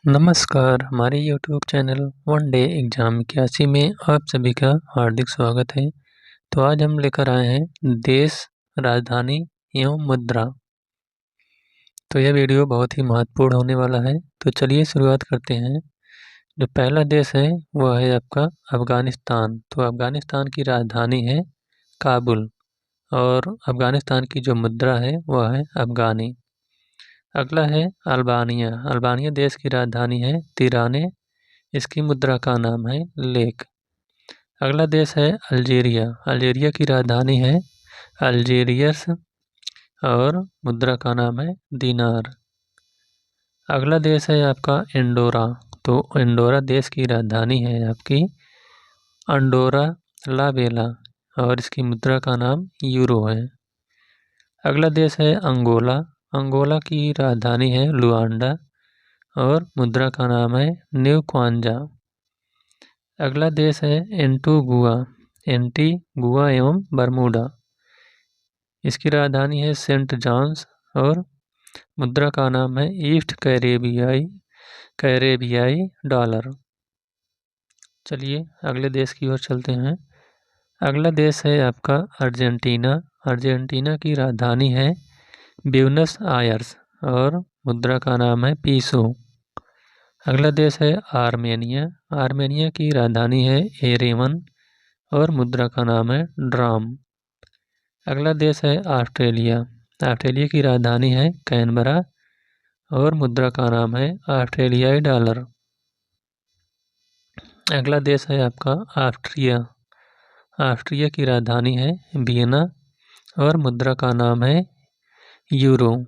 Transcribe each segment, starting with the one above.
नमस्कार, हमारे YouTube channel one day exam 81 में आप सभी का हार्दिक स्वागत है। तो आज हम लेकर आए हैं देश, राजधानी एवं मुद्रा। तो यह वीडियो बहुत ही महत्वपूर्ण होने वाला है। तो चलिए शुरुआत करते हैं। जो पहला देश है वह है आपका अफ़गानिस्तान। तो अफ़गानिस्तान की राजधानी है काबुल और अफ़गानिस्तान की जो मुद्रा है वह है अफ़गानी। अगला है अल्बानिया। अल्बानिया देश की राजधानी है तिराने। इसकी मुद्रा का नाम है लेक। अगला देश है अल्जीरिया। अल्जीरिया की राजधानी है अल्जीरियस और मुद्रा का नाम है दीनार। अगला देश है आपका इंडोरा। तो इंडोरा देश की राजधानी है आपकी अंडोरा ला वेला और इसकी मुद्रा का नाम यूरो है। अगला देश है अंगोला। अंगोला की राजधानी है लुआंडा और मुद्रा का नाम है न्यू क्वांजा। अगला देश है एंटीगुआ एवं बरमूडा। इसकी राजधानी है सेंट जॉन्स और मुद्रा का नाम है ईस्ट कैरेबियाई डॉलर। चलिए अगले देश की ओर चलते हैं। अगला देश है आपका अर्जेंटीना। अर्जेंटीना की राजधानी है ब्यूनस आयर्स और मुद्रा का नाम है पीसो। अगला देश है आर्मेनिया। आर्मेनिया की राजधानी है एरेवन और मुद्रा का नाम है ड्राम। अगला देश है ऑस्ट्रेलिया। ऑस्ट्रेलिया की राजधानी है कैनबरा और मुद्रा का नाम है ऑस्ट्रेलियाई डॉलर। अगला देश है आपका ऑस्ट्रिया। ऑस्ट्रिया की राजधानी है वियना और मुद्रा का नाम है यूरो।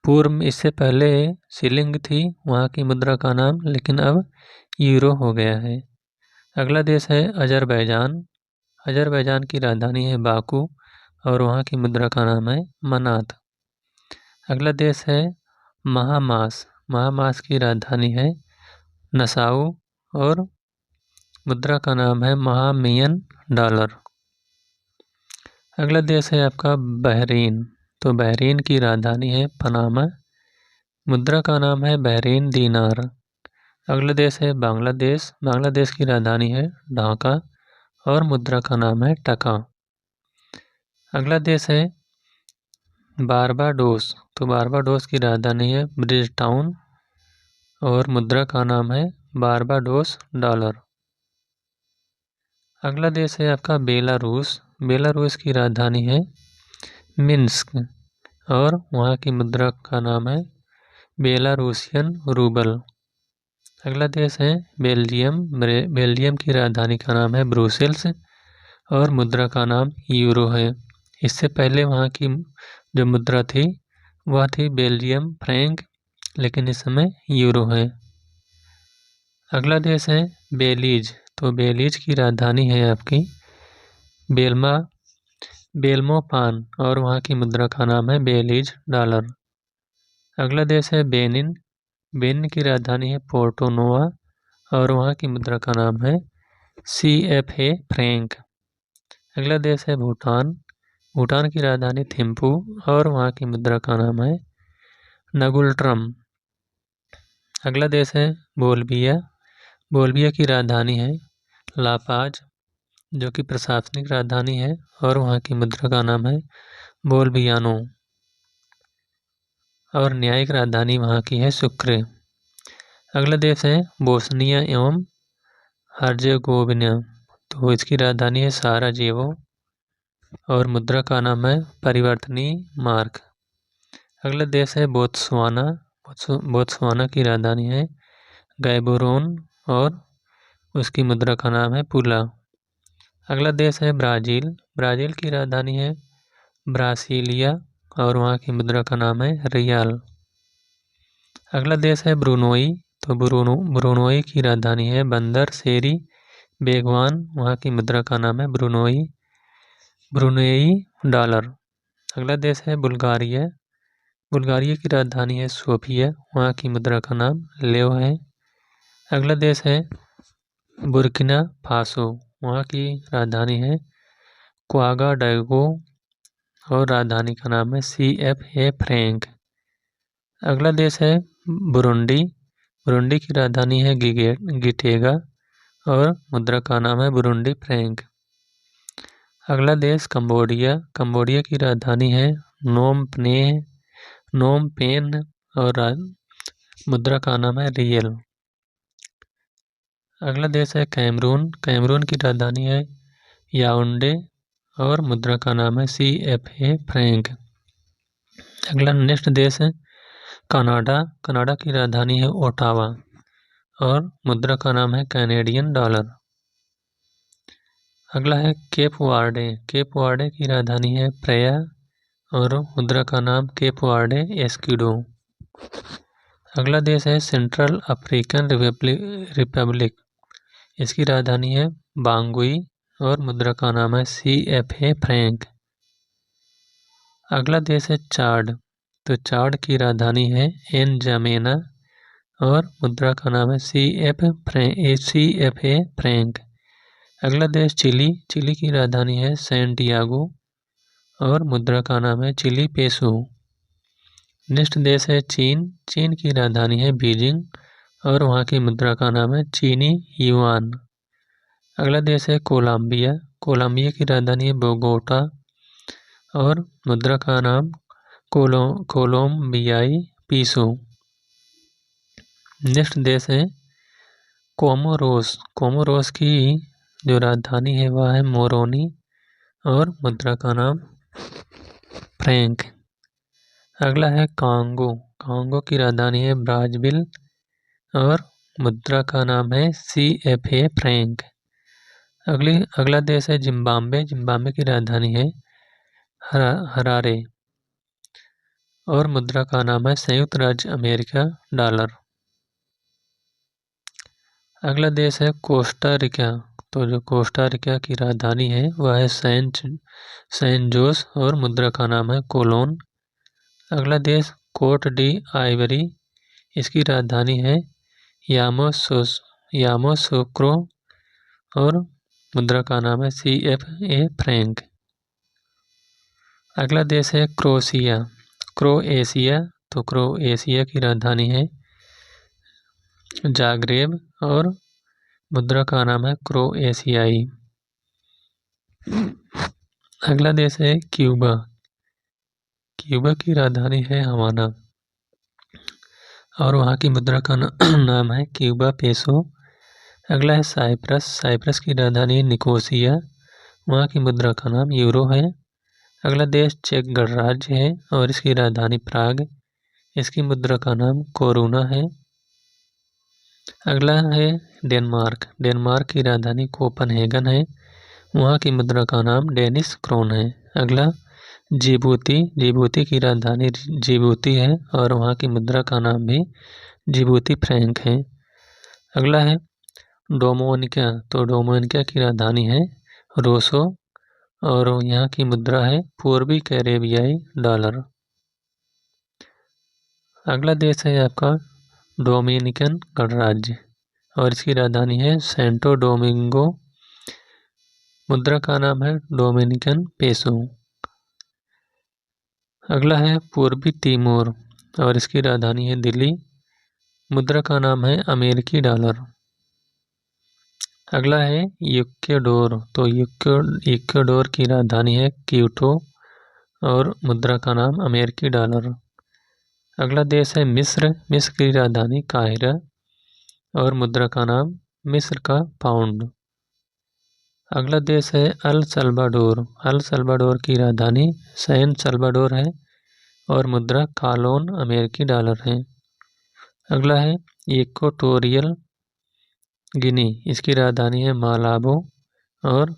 पूर्व में इससे पहले शिलिंग थी वहाँ की मुद्रा का नाम, लेकिन अब यूरो हो गया है। अगला देश है अजरबैजान। अजरबैजान की राजधानी है बाकू और वहाँ की मुद्रा का नाम है मनात। अगला देश है महामास। महामास की राजधानी है नसाऊ और मुद्रा का नाम है महामियन डॉलर। अगला देश है आपका बहरीन। तो बहरीन की राजधानी है पनामा। मुद्रा का नाम है बहरीन दीनार। अगला देश है बांग्लादेश। बांग्लादेश की राजधानी है ढाका और मुद्रा का नाम है टका। अगला देश है बारबाडोस। तो बारबाडोस की राजधानी है ब्रिज टाउन और मुद्रा का नाम है बारबाडोस डॉलर। अगला देश है आपका बेलारूस। बेलारूस की राजधानी है मिन्स्क और वहाँ की मुद्रा का नाम है बेलारूसियन रूबल। अगला देश है बेल्जियम। बेल्जियम की राजधानी का नाम है ब्रुसेल्स और मुद्रा का नाम यूरो है। इससे पहले वहाँ की जो मुद्रा थी वह थी बेल्जियम फ्रैंक, लेकिन इस समय यूरो है। अगला देश है बेलीज। तो बेलीज की राजधानी है आपकी बेल्मोपान और वहाँ की मुद्रा का नाम है बेलीज डॉलर। अगला देश है बेनिन। बेनिन की राजधानी है पोर्टो नोवा और वहाँ की मुद्रा का नाम है CFA फ्रैंक। अगला देश है भूटान। भूटान की राजधानी थिम्पू और वहाँ की मुद्रा का नाम है नगुल्ट्रम। अगला देश है बोल्विया। बोल्विया की राजधानी है लापाज, जो कि प्रशासनिक राजधानी है और वहाँ की मुद्रा का नाम है बोल्वियानो और न्यायिक राजधानी वहाँ की है सुक्रे। अगला देश है बोस्निया एवं हर्जेगोविना। तो इसकी राजधानी है साराजेवो और मुद्रा का नाम है परिवर्तनी मार्क। अगला देश है बोत्सवाना। बोत्सवाना की राजधानी है गैबोरोन और उसकी मुद्रा का नाम है पुला। अगला देश है ब्राज़ील। ब्राज़ील की राजधानी है ब्रासीलिया और वहाँ की मुद्रा का नाम है रियाल। अगला देश है ब्रुनोई। तो ब्रुनोई की राजधानी है बंदर सेरी बेगवान, वहाँ की मुद्रा का नाम है ब्रुनोई डॉलर। अगला देश है बुल्गारिया। बुल्गारिया की राजधानी है सोफिया, वहाँ की मुद्रा का नाम लेव है। अगला देश है बुर्किना फासो। वहाँ की राजधानी है क्वागाडोगो और राजधानी का नाम है CFA फ्रैंक। अगला देश है बुरुंडी। बुरुंडी की राजधानी है गिटेगा और मुद्रा का नाम है बुरुंडी फ्रैंक। अगला देश कंबोडिया। कंबोडिया की राजधानी है नोम पेन और मुद्रा का नाम है रियल। अगला देश है कैमरून। कैमरून की राजधानी है याओंडे और मुद्रा का नाम है CFA फ्रैंक। अगला नेक्स्ट देश है कनाडा। कनाडा की राजधानी है ओटावा और मुद्रा का नाम है कैनेडियन डॉलर। अगला है केप वार्डे। केप वार्डे की राजधानी है प्रेया और मुद्रा का नाम केप वार्डे एस्किडो। अगला देश है सेंट्रल अफ्रीकन रिपब्लिक। इसकी राजधानी है बांगुई और मुद्रा का नाम है CFA फ्रैंक। अगला देश है चाड। तो चाड की राजधानी है एनजामेना और मुद्रा का नाम है CFA फ्रैंक। अगला देश चिली। चिली की राजधानी है सैंटियागो और मुद्रा का नाम है चिली पेसो। नेक्स्ट देश है चीन। चीन की राजधानी है बीजिंग और वहाँ की मुद्रा का नाम है चीनी युआन। अगला देश है कोलंबिया। कोलंबिया की राजधानी है बोगोटा और मुद्रा का नाम कोलंबियाई पीसो। नेक्स्ट देश है कोमोरोस। कोमोरोस की जो राजधानी है वह है मोरोनी और मुद्रा का नाम फ्रैंक। अगला है कांगो। कांगो की राजधानी है ब्राज़ील और मुद्रा का नाम है CFA फ्रैंक। अगला देश है जिम्बाब्वे। जिम्बाब्वे की राजधानी है हरारे और मुद्रा का नाम है संयुक्त राज्य अमेरिका डॉलर। अगला देश है कोस्टा रिका। तो जो कोस्टा रिका की राजधानी है वह है सैन जोस और मुद्रा का नाम है कोलोन। अगला देश कोट डी आइवरी। इसकी राजधानी है यामोसोक्रो और मुद्रा का नाम है CFA फ्रैंक। अगला देश है क्रोएशिया। तो क्रोएशिया की राजधानी है जाग्रेब और मुद्रा का नाम है क्रोएशियाई। अगला देश है क्यूबा। क्यूबा की राजधानी है हवाना और वहाँ की मुद्रा का नाम है क्यूबा पेसो। अगला है साइप्रस। साइप्रस की राजधानी है निकोसिया, वहाँ की मुद्रा का नाम यूरो है। अगला देश चेक गणराज्य है और इसकी राजधानी प्राग, इसकी मुद्रा का नाम कोरोना है। अगला है डेनमार्क। डेनमार्क की राजधानी कोपनहेगन है, वहाँ की मुद्रा का नाम डेनिश क्रोन है। अगला जिबूती। जिबूती की राजधानी जिबूती है और वहाँ की मुद्रा का नाम भी जिबूती फ्रैंक है। अगला है डोमिनिका। तो डोमिनिका की राजधानी है रोसो और यहाँ की मुद्रा है पूर्वी कैरेबियाई डॉलर। अगला देश है आपका डोमिनिकन गणराज्य और इसकी राजधानी है सेंटो डोमिंगो, मुद्रा का नाम है डोमिनिकन पेसो। अगला है पूर्वी तिमोर और इसकी राजधानी है दिल्ली, मुद्रा का नाम है अमेरिकी डॉलर। अगला है इक्वाडोर। तो इक्वाडोर की राजधानी है क्यूटो और मुद्रा का नाम अमेरिकी डॉलर। अगला देश है मिस्र। मिस्र की राजधानी काहिरा और मुद्रा का नाम मिस्र का पाउंड। अगला देश है अल सल्वाडोर। अल सल्वाडोर की राजधानी सैन सल्वाडोर है और मुद्रा कालोन अमेरिकी डॉलर है। अगला है इक्वाटोरियल गिनी, इसकी राजधानी है मालाबो और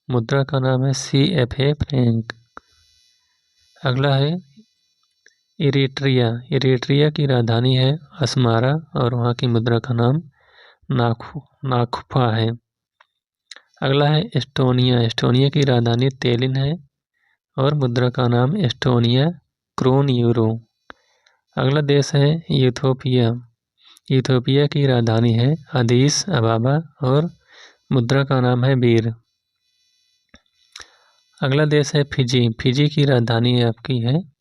मुद्रा का नाम है CFA फ्रैंक। अगला है इरिट्रिया। इरिट्रिया की राजधानी है अस्मारा और वहाँ की मुद्रा का नाम नाखुफा है। अगला है एस्टोनिया। एस्टोनिया की राजधानी तेलिन है और मुद्रा का नाम एस्टोनिया क्रोन यूरो। अगला देश है यूथोपिया। यूथोपिया की राजधानी है अदीस अबाबा और मुद्रा का नाम है बीर। अगला देश है फिजी। फिजी की राजधानी आपकी है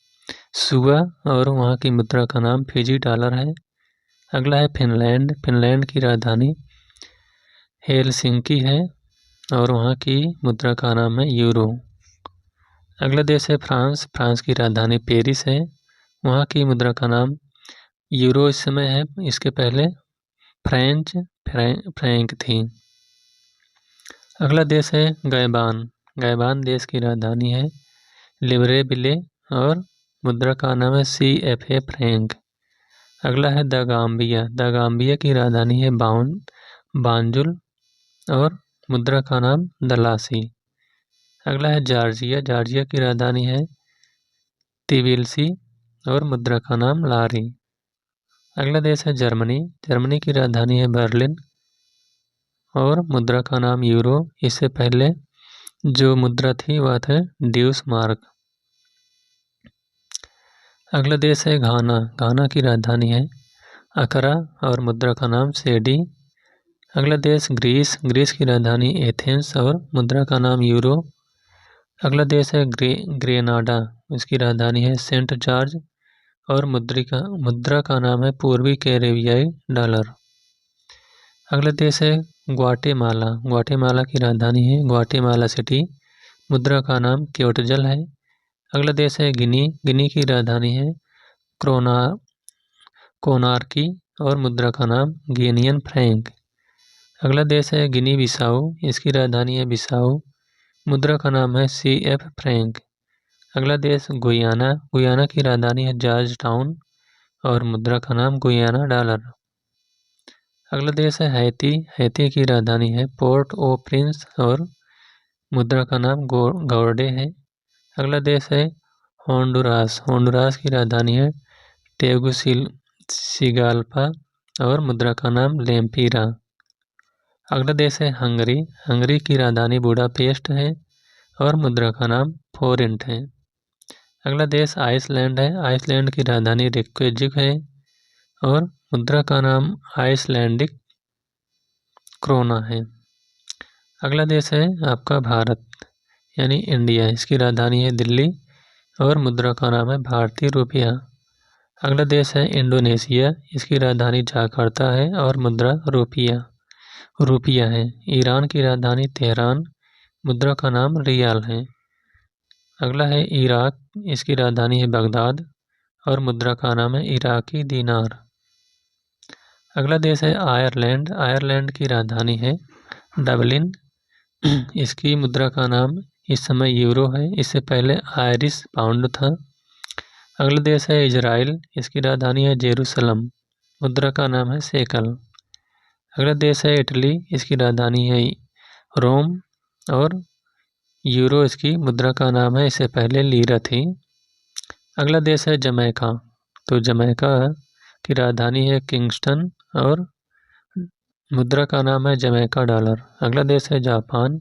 सुआ और वहाँ की मुद्रा का नाम फिजी डॉलर है। अगला है फिनलैंड। फिनलैंड की राजधानी हेलसिंकी है और वहाँ की मुद्रा का नाम है यूरो। अगला देश है फ्रांस। फ्रांस की राजधानी पेरिस है, वहाँ की मुद्रा का नाम यूरो इस समय है, इसके पहले फ्रैंक थी। अगला देश है गैबान। गैबान देश की राजधानी है लिब्रेविले और मुद्रा का नाम है CFA फ्रैंक। अगला है द गाम्बिया। द गाम्बिया की राजधानी है बांजुल और मुद्रा का नाम दलासी। अगला है जॉर्जिया। जॉर्जिया की राजधानी है तिबिलिसी और मुद्रा का नाम लारी। अगला देश है जर्मनी। जर्मनी की राजधानी है बर्लिन और मुद्रा का नाम यूरो। इससे पहले जो मुद्रा थी वह थे ड्यूस मार्क। अगला देश है घाना। घाना की राजधानी है अकरा और मुद्रा का नाम सेडी। अगला देश ग्रीस। ग्रीस की राजधानी एथेंस और मुद्रा का नाम यूरो। अगला देश है ग्रेनाडा। इसकी राजधानी है सेंट जॉर्ज और मुद्रा का नाम है पूर्वी कैरेबियाई डॉलर। अगला देश है ग्वाटेमाला। ग्वाटेमाला की राजधानी है ग्वाटेमाला सिटी, मुद्रा का नाम क्योटजल है। अगला देश है गिनी। गिनी की राजधानी है कोनार्की और मुद्रा का नाम गिनियन फ्रैंक। अगला देश है गिनी बिसाऊ। इसकी राजधानी है बिसाऊ, मुद्रा का नाम है CF फ्रैंक। अगला देश गुयाना। गुयाना की राजधानी है जॉर्ज टाउन और मुद्रा का नाम गुयाना डॉलर। अगला देश है हैती। हैती की राजधानी है पोर्ट ओ प्रिंस और मुद्रा का नाम गौरडे है। अगला देश है होंडुरास। होंडुरास की राजधानी है टेगुसिगाल्पा और मुद्रा का नाम लेम्पीरा। अगला देश है हंगरी। हंगरी की राजधानी बुडापेस्ट है और मुद्रा का नाम फोरिंट है। अगला देश आइसलैंड है। आइसलैंड की राजधानी रेक्विजिक है और मुद्रा का नाम आइसलैंडिक क्रोना है। अगला देश है आपका भारत यानी इंडिया। इसकी राजधानी है दिल्ली और मुद्रा का नाम है भारतीय रुपया। अगला देश है इंडोनेशिया। इसकी राजधानी जकार्ता है और मुद्रा रुपया है। ईरान की राजधानी तेहरान, मुद्रा का नाम रियाल है। अगला है इराक। इसकी राजधानी है बगदाद और मुद्रा का नाम है इराकी दीनार। अगला देश है आयरलैंड। आयरलैंड की राजधानी है डबलिन। इसकी मुद्रा का नाम इस समय यूरो है, इससे पहले आयरिश पाउंड था। अगला देश है इजराइल। इसकी राजधानी है जेरूसलम, मुद्रा का नाम है शेकल। अगला देश है इटली। इसकी राजधानी है रोम और यूरो इसकी मुद्रा का नाम है, इससे पहले लीरा थी। अगला देश है जमैका। तो जमैका की राजधानी है किंगस्टन और मुद्रा का नाम है जमैका डॉलर। अगला देश है जापान।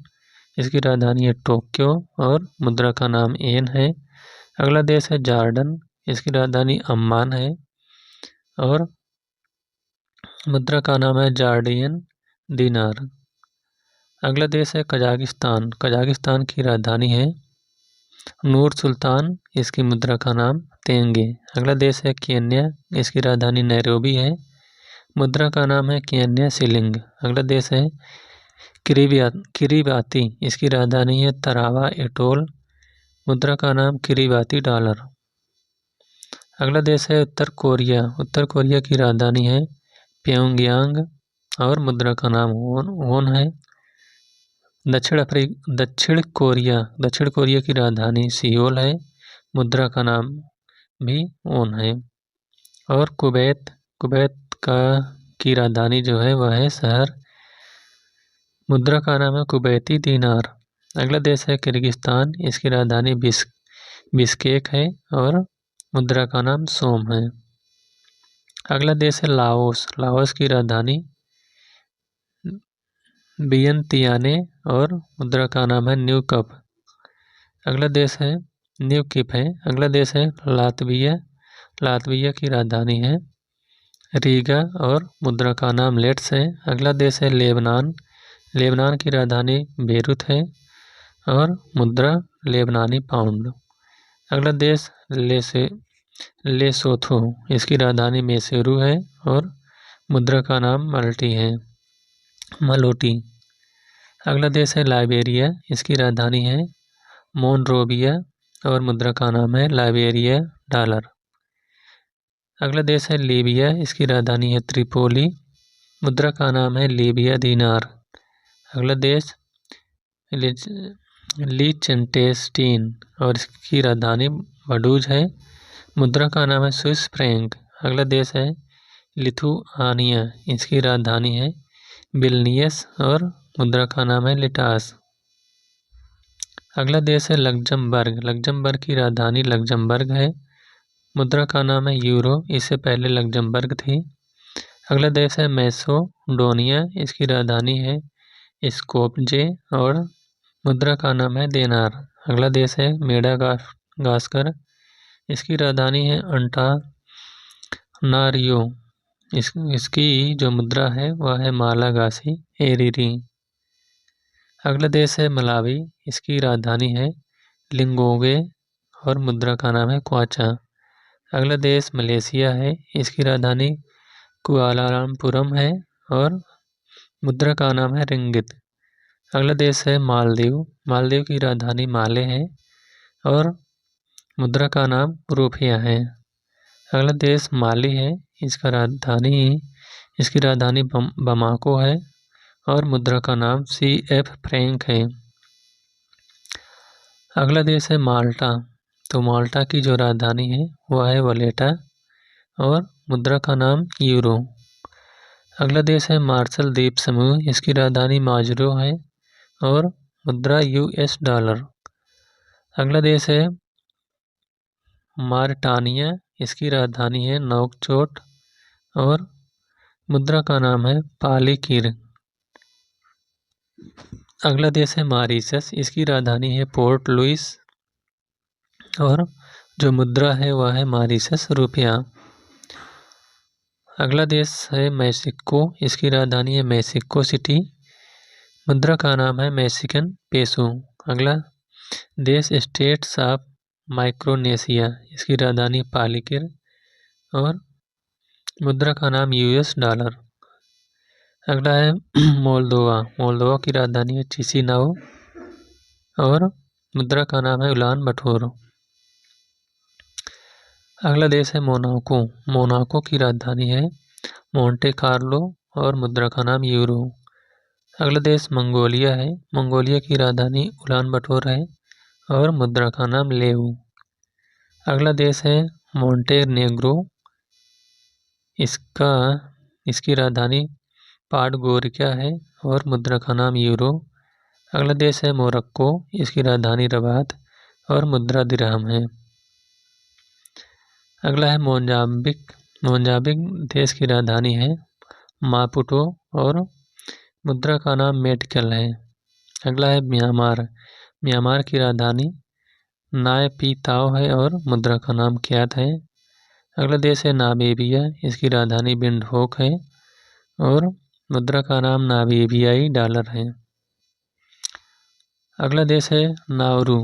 इसकी राजधानी है टोक्यो और मुद्रा का नाम येन है। अगला देश है जॉर्डन। इसकी राजधानी अम्मान है और मुद्रा का नाम है जॉर्डियन दीनार। अगला देश है कजाकिस्तान। कजाकिस्तान की राजधानी है नूर सुल्तान। इसकी मुद्रा का नाम तेंगे। अगला देश है केन्या। इसकी राजधानी नैरोबी है, मुद्रा का नाम है केन्या शिलिंग। अगला देश है किरीबाती। इसकी राजधानी है तरावा एटोल, मुद्रा का नाम किरीबाती डॉलर। अगला देश है उत्तर कोरिया। उत्तर कोरिया की राजधानी है प्योंगयांग और मुद्रा का नाम वोन है। दक्षिण कोरिया की राजधानी सियोल है, मुद्रा का नाम भी वोन है। और कुवैत की राजधानी जो है वह है शहर, मुद्रा का नाम है कुवैती दीनार। अगला देश है किर्गिस्तान। इसकी राजधानी बिश्केक है और मुद्रा का नाम सोम है। अगला देश है लाओस। लाओस की राजधानी वियंतियाने और मुद्रा का नाम है न्यू कप। अगला देश है न्यू किप है। अगला देश है लातविया। लातविया की राजधानी है रीगा और मुद्रा का नाम लेट्स है। अगला देश है लेबनान। लेबनान की राजधानी बेरूत है और मुद्रा लेबनानी पाउंड। अगला देश लेसोथो। इसकी राजधानी मेसेरू है और मुद्रा का नाम मल्टी है, मलोटी। अगला देश है लाइबेरिया, इसकी राजधानी है मोनरोविया और मुद्रा का नाम है लाइबेरिया डॉलर। अगला देश है लीबिया, इसकी राजधानी है त्रिपोली, मुद्रा का नाम है लीबिया दीनार। अगला देश लीचेंटेस्टीन और इसकी राजधानी वडूज है, मुद्रा का नाम है स्विस फ्रैंक। अगला देश है लिथुआनिया, इसकी राजधानी है विल्नियस और मुद्रा का नाम है लिटास। अगला देश है लग्जमबर्ग, लग्जमबर्ग की राजधानी लग्जमबर्ग है, मुद्रा का नाम है यूरो, इससे पहले लग्जमबर्ग थी। अगला देश है मैसेडोनिया, इसकी राजधानी है स्कोपजे और मुद्रा का नाम है देनार। अगला देश है मेडागास्कर, इसकी राजधानी है अंटानारियो, इसकी जो मुद्रा है वह है मालागासी एरिरी। अगला देश है मलावी, इसकी राजधानी है लिंगोवे और मुद्रा का नाम है क्वाचा। अगला देश मलेशिया है, इसकी राजधानी कुआलालंपुरम है और मुद्रा का नाम है रिंगित। अगला देश है मालदीव, मालदीव की राजधानी माले है और मुद्रा का नाम रूपिया है। अगला देश माली है, इसकी राजधानी बमाको है और मुद्रा का नाम CF फ्रैंक है। अगला देश है माल्टा, तो माल्टा की जो राजधानी है वह है वलेटा और मुद्रा का नाम यूरो। अगला देश है मार्शल द्वीप समूह, इसकी राजधानी माजुरो है और मुद्रा US डॉलर। अगला देश है मारिटानिया, इसकी राजधानी है नौकचोट और मुद्रा का नाम है पालीकिर। अगला देश है मॉरिशस, इसकी राजधानी है पोर्ट लुइस और जो मुद्रा है वह है मॉरिशस रुपया। अगला देश है मैक्सिको, इसकी राजधानी है मैक्सिको सिटी, मुद्रा का नाम है मैक्सिकन पेसो। अगला देश स्टेट्स ऑफ माइक्रोनेशिया, इसकी राजधानी पालीकिर और मुद्रा का नाम US डॉलर। अगला है मोल्दोवा, मोल्दोवा की राजधानी है चिसिनाउ और मुद्रा का नाम है उलान बटोर। अगला देश है मोनाको, मोनाको की राजधानी है मोंटे कार्लो और मुद्रा का नाम यूरो। अगला देश मंगोलिया है, मंगोलिया की राजधानी उलान बटोर है और मुद्रा का नाम लेऊ। अगला देश है मोंटेनेग्रो, इसकी राजधानी पाडगोरिका है और मुद्रा का नाम यूरो। अगला देश है मोरक्को, इसकी राजधानी रबात और मुद्रा दिरहम है। अगला है मोजाम्बिक, मोजाम्बिक देश की राजधानी है मापुटो और मुद्रा का नाम मेडिकल है। अगला है म्यांमार, म्यांमार की राजधानी नायपीताओ है और मुद्रा का नाम क्यात है। अगला देश है नामीबिया, इसकी राजधानी विंडहोक है और मुद्रा का नाम नामीबियाई डॉलर है। अगला देश है नाउरू,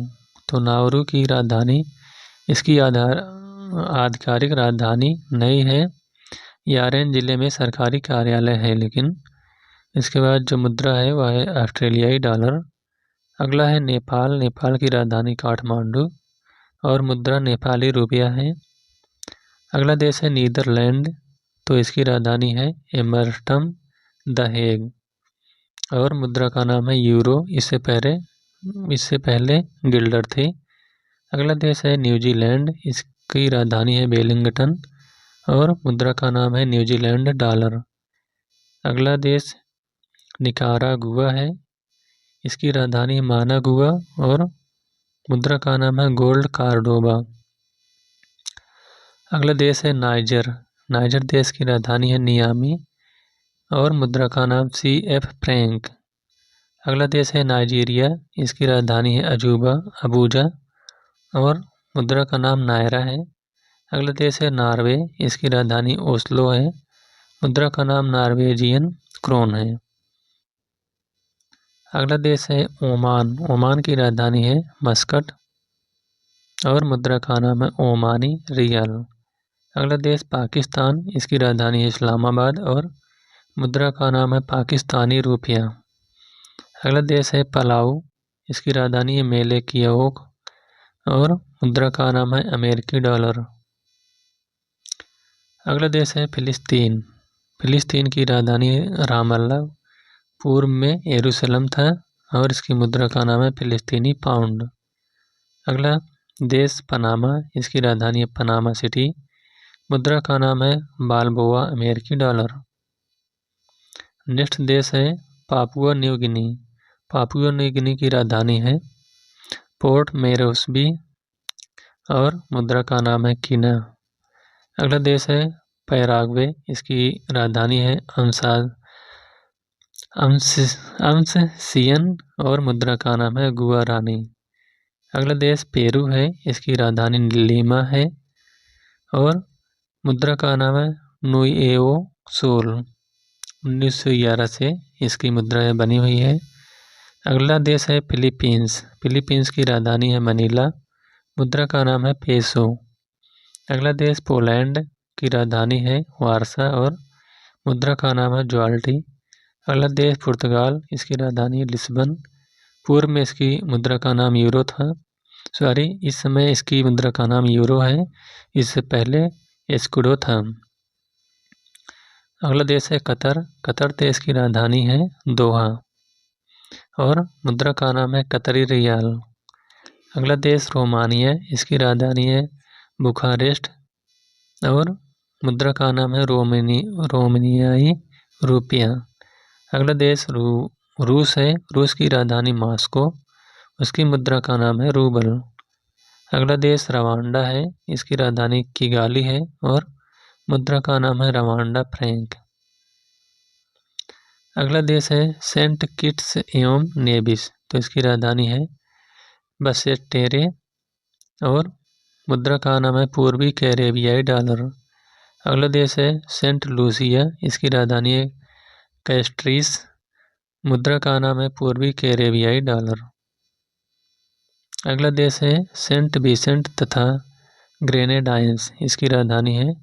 तो नाउरू की राजधानी इसकी आधिकारिक राजधानी नहीं है, यारेन जिले में सरकारी कार्यालय है लेकिन। इसके बाद जो मुद्रा है वह है ऑस्ट्रेलियाई डॉलर। अगला है नेपाल, नेपाल की राजधानी काठमांडू और मुद्रा नेपाली रुपया है। अगला देश है नीदरलैंड, तो इसकी राजधानी है एमर्टम द हेग और मुद्रा का नाम है यूरो, इससे पहले गिल्डर थे। अगला देश है न्यूजीलैंड, इसकी राजधानी है वेलिंगटन और मुद्रा का नाम है न्यूजीलैंड डॉलर। अगला देश निकारागुआ है, इसकी राजधानी मानागुआ और मुद्रा का नाम है गोल्ड कार्डोबा। अगला देश है नाइजर, नाइजर देश की राजधानी है नियामी और मुद्रा का नाम CF फ्रैंक। अगला देश है नाइजीरिया, इसकी राजधानी है अबूजा और मुद्रा का नाम नायरा है। अगला देश है नॉर्वे, इसकी राजधानी ओस्लो है, मुद्रा का नाम नॉर्वेजियन क्रोन है। अगला देश है ओमान, ओमान की राजधानी है मस्कट और मुद्रा का नाम है ओमानी रियाल। अगला देश पाकिस्तान, इसकी राजधानी है इस्लामाबाद और मुद्रा का नाम है पाकिस्तानी रुपया। अगला देश है पलाऊ, इसकी राजधानी है मेलेकियोक और मुद्रा का नाम है अमेरिकी डॉलर। अगला देश है फिलिस्तीन, फिलिस्तीन की राजधानी है रामल्ला, पूर्व में यरूशलेम था और इसकी मुद्रा का नाम है फिलिस्तीनी पाउंड। अगला देश पनामा, इसकी राजधानी है पनामा सिटी, मुद्रा का नाम है बालबोआ अमेरिकी डॉलर। नेक्स्ट देश है Papua New Guinea, Papua New Guinea की राजधानी है पोर्ट मोरेस्बी और मुद्रा का नाम है कीना। अगला देश है पैराग्वे, इसकी राजधानी है अमसियन और मुद्रा का नाम है गुआरानी। अगला देश पेरू है, इसकी राजधानी लीमा है और मुद्रा का नाम है नुएवो सोल। 1911 से इसकी मुद्रा बनी हुई है। अगला देश है फिलीपींस, फिलीपींस की राजधानी है मनीला, मुद्रा का नाम है पेसो। अगला देश पोलैंड की राजधानी है वारसा और मुद्रा का नाम है ज्वाल्टी। अगला देश पुर्तगाल, इसकी राजधानी है लिस्बन, पूर्व में इसकी मुद्रा का नाम यूरो था, इस समय इसकी मुद्रा का नाम यूरो है, इससे पहले एस्कुडो था। अगला देश है कतर, कतर देश की राजधानी है दोहा और मुद्रा का नाम है कतरी रियाल। अगला देश रोमानिया, इसकी राजधानी है बुखारेस्ट और मुद्रा का नाम है रोमानियाई रुपया। अगला देश रूस है, रूस की राजधानी मॉस्को, उसकी मुद्रा का नाम है रूबल। अगला देश रवांडा है, इसकी राजधानी किगाली है और मुद्रा का नाम है रवांडा फ्रैंक। अगला देश है सेंट किट्स एवं नेविस, तो इसकी राजधानी है बसेटेरे और मुद्रा का नाम है पूर्वी कैरेबियाई डॉलर। अगला देश है सेंट लूसिया, इसकी राजधानी है कैस्ट्रीस, मुद्रा का नाम है पूर्वी कैरेबियाई डॉलर। अगला देश है सेंट विसेंट तथा ग्रेनेडाइंस, इसकी राजधानी है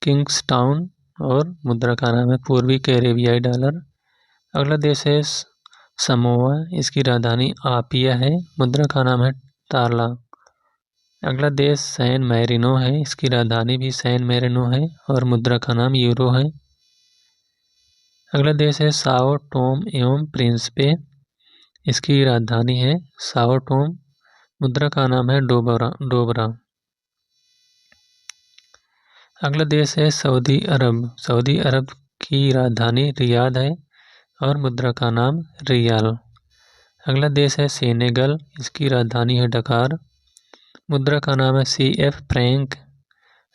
किंग्सटाउन और मुद्रा का नाम है पूर्वी कैरेबियाई डॉलर। अगला देश है समोआ, इसकी राजधानी आपिया है, मुद्रा का नाम है ताला। अगला देश सैन मैरिनो है, इसकी राजधानी भी सैन मैरिनो है और मुद्रा का नाम यूरो है। अगला देश है साओ टोम एवं प्रिंसिपे, इसकी राजधानी है साओ टोम, मुद्रा का नाम है डोबरा। अगला देश है सऊदी अरब, सऊदी अरब की राजधानी रियाद है और मुद्रा का नाम रियाल। अगला देश है सेनेगल, इसकी राजधानी है डकार, मुद्रा का नाम है CF फ्रैंक।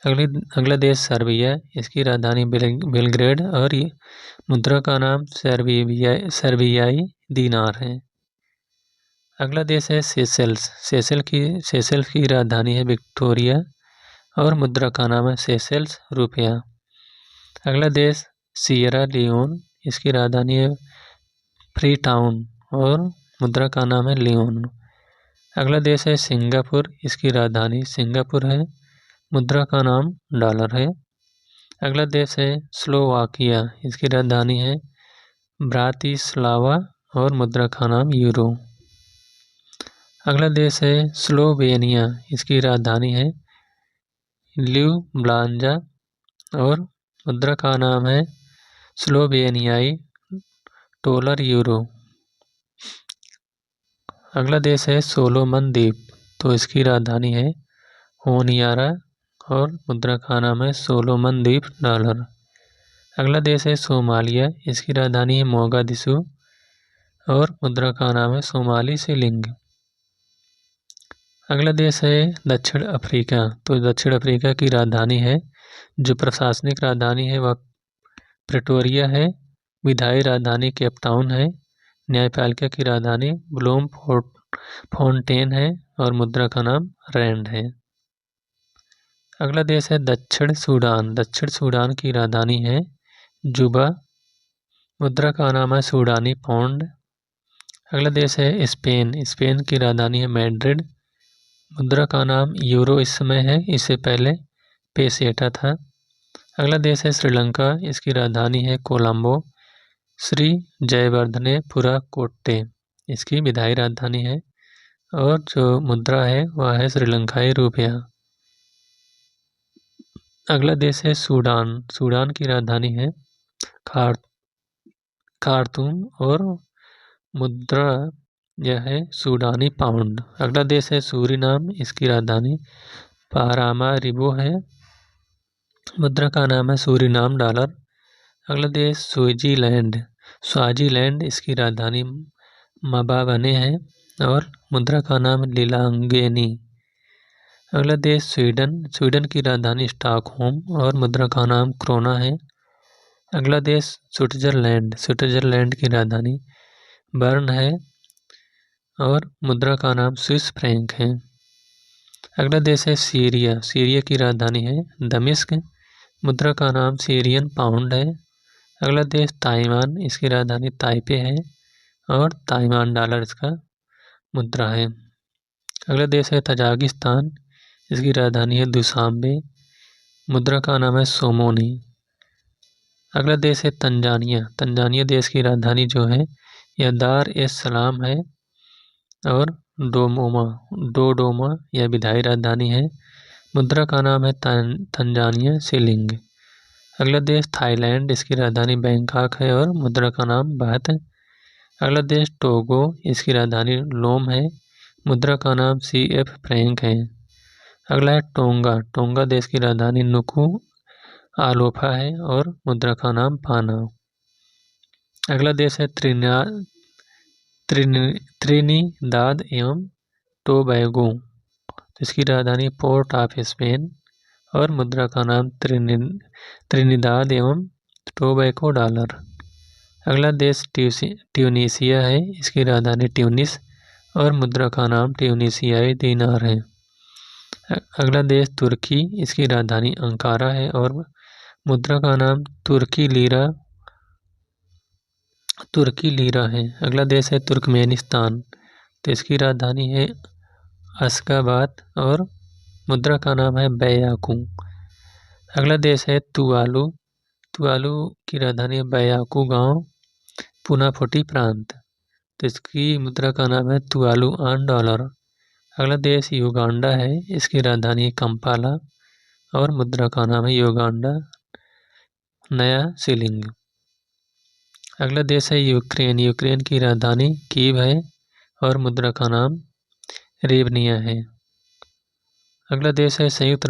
अगला देश सर्बिया, इसकी राजधानी बेलग्रेड और मुद्रा का नाम सर्बियाई दीनार है। अगला देश है सेशल्स, सेशल्स की राजधानी है विक्टोरिया और मुद्रा का नाम है सेशल्स रुपया। अगला देश सियरा लियोन, इसकी राजधानी है फ्री टाउन और मुद्रा का नाम है लियोन। अगला देश है सिंगापुर, इसकी राजधानी सिंगापुर है, मुद्रा का नाम डॉलर है। अगला देश है स्लोवाकिया, इसकी राजधानी है ब्रातिस्लावा और मुद्रा का नाम यूरो। अगला देश है स्लोवेनिया, इसकी राजधानी है ल्यूब्लांजा और मुद्रा का नाम है स्लोवेनियाई डॉलर यूरो। अगला देश है सोलोमन द्वीप, तो इसकी राजधानी है होनियारा और मुद्रा का नाम है सोलोमन द्वीप डॉलर। अगला देश है सोमालिया, इसकी राजधानी है मोगादिशु और मुद्रा का नाम है सोमाली शिलिंग। अगला देश है दक्षिण अफ्रीका, तो दक्षिण अफ्रीका की राजधानी है, जो प्रशासनिक राजधानी है वह प्रेटोरिया है, विधायी राजधानी केपटाउन है, न्यायपालिका की राजधानी ब्लूमफोंटेन है और मुद्रा का नाम रैंड है। अगला देश है दक्षिण सूडान, दक्षिण सूडान की राजधानी है जुबा, मुद्रा का नाम है सूडानी पौंड। अगला देश है स्पेन, स्पेन की राजधानी है मैड्रिड, मुद्रा का नाम यूरो इस समय है, इससे पहले पेसेटा था। अगला देश है श्रीलंका, इसकी राजधानी है कोलंबो, श्री जयवर्धनेपुरा कोट्टे इसकी विधायी राजधानी है। और जो मुद्रा है वह है श्रीलंकाई रुपया। अगला देश है सूडान। सूडान की राजधानी है खार्तूम और मुद्रा यह है सूडानी पाउंड। अगला देश है सूरीनाम, इसकी राजधानी पारामारिबो है। मुद्रा का नाम है सूरीनाम डॉलर। अगला देश स्विट्जरलैंड। स्वाजीलैंड इसकी राजधानी मबाबने है और मुद्रा का नाम लिलांगेनी। अगला देश स्वीडन। स्वीडन की राजधानी स्टॉकहोम और मुद्रा का नाम क्रोना है। अगला देश स्विट्जरलैंड। स्विट्जरलैंड की राजधानी बर्न है और मुद्रा का नाम स्विस फ्रैंक है। अगला देश है सीरिया। सीरिया की राजधानी है दमिश्क। मुद्रा का नाम सीरियन पाउंड है। अगला देश ताइवान। इसकी राजधानी ताइपे है और ताइवान डॉलर इसका मुद्रा है। अगला देश है तजाकिस्तान। इसकी राजधानी है दुशांबे। मुद्रा का नाम है सोमोनी। अगला देश है तंजानिया। तंजानिया देश की राजधानी जो है यह दार एस सलाम है और डोडोमा यह विधायी राजधानी है। मुद्रा का नाम है तंजानिया शिलिंग। अगला देश थाईलैंड। इसकी राजधानी बैंकॉक है और मुद्रा का नाम बात है। अगला देश टोगो। इसकी राजधानी लोम है। मुद्रा का नाम CF फ्रैंक है। अगला है टोंगा। टोंगा देश की राजधानी नुकू आलोफा है और मुद्रा का नाम पाना। अगला देश है त्रिनिदाद एवं टोबैगो। इसकी राजधानी पोर्ट ऑफ स्पेन और मुद्रा का नाम त्रिनिदाद एवं टोबैगो डॉलर। अगला देश ट्यूनीशिया है। इसकी राजधानी ट्यूनिस और मुद्रा का नाम ट्यूनीशियाई दीनार है। अगला देश तुर्की। इसकी राजधानी अंकारा है और मुद्रा का नाम तुर्की लीरा है। अगला देश है तुर्कमेनिस्तान। तो इसकी राजधानी है अशगाबाद और मुद्रा का नाम है बैयाकू। अगला देश है तुवालू। तुवालू की राजधानी है बैयाकू गांव पुनाफोटी प्रांत। तो इसकी मुद्रा का नाम है तुवालू आन डॉलर। अगला देश युगांडा है। इसकी राजधानी कंपाला और मुद्रा का नाम है युगांडा नया शिलिंग। अगला देश है यूक्रेन। यूक्रेन की राजधानी कीव है और मुद्रा का नाम रेवनिया है। अगला देश है संयुक्त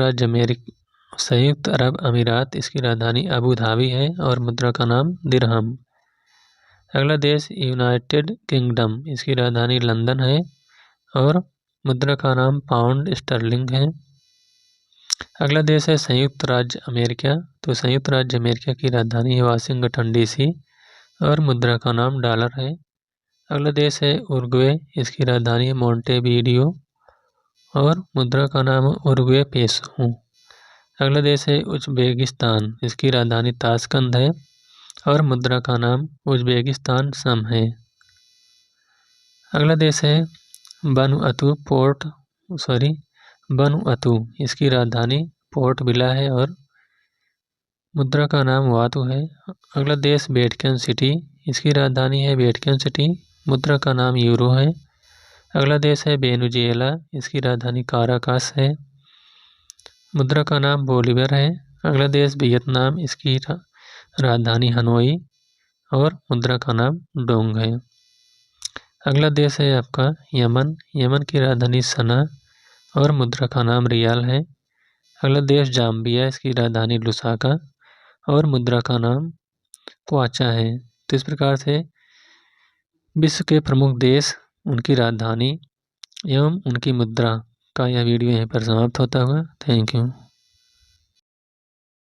अरब अमीरात। इसकी राजधानी अबू धाबी है और मुद्रा का नाम दिरहम। अगला देश यूनाइटेड किंगडम। इसकी राजधानी लंदन है और मुद्रा का नाम पाउंड स्टर्लिंग है। अगला देश है संयुक्त राज्य अमेरिका। तो संयुक्त राज्य अमेरिका की राजधानी है वाशिंगटन DC और मुद्रा का नाम डॉलर है। अगला देश है उरुग्वे। इसकी राजधानी है मोंटेवीडियो और मुद्रा का नाम उरुग्वे पेसो। अगला देश है उज्बेकिस्तान। इसकी राजधानी ताशकंद है और मुद्रा का नाम उज्बेकिस्तान सम है। अगला देश है वनुअतु। इसकी राजधानी पोर्ट विला है और मुद्रा का नाम वातु है। अगला देश वेटिकन सिटी। इसकी राजधानी है वेटिकन सिटी। मुद्रा का नाम यूरो है। अगला देश है वेनेजुएला। इसकी राजधानी काराकास है। मुद्रा का नाम बोलीवर है। अगला देश वियतनाम। इसकी राजधानी हनोई और मुद्रा का नाम डोंग है। अगला देश है आपका यमन। यमन की राजधानी सना और मुद्रा का नाम रियाल है। अगला देश जाम्बिया। इसकी राजधानी लुसाका और मुद्रा का नाम क्वाचा है। तो इस प्रकार से विश्व के प्रमुख देश, उनकी राजधानी एवं उनकी मुद्रा का यह वीडियो यहीं पर समाप्त होता हुआ। Thank you.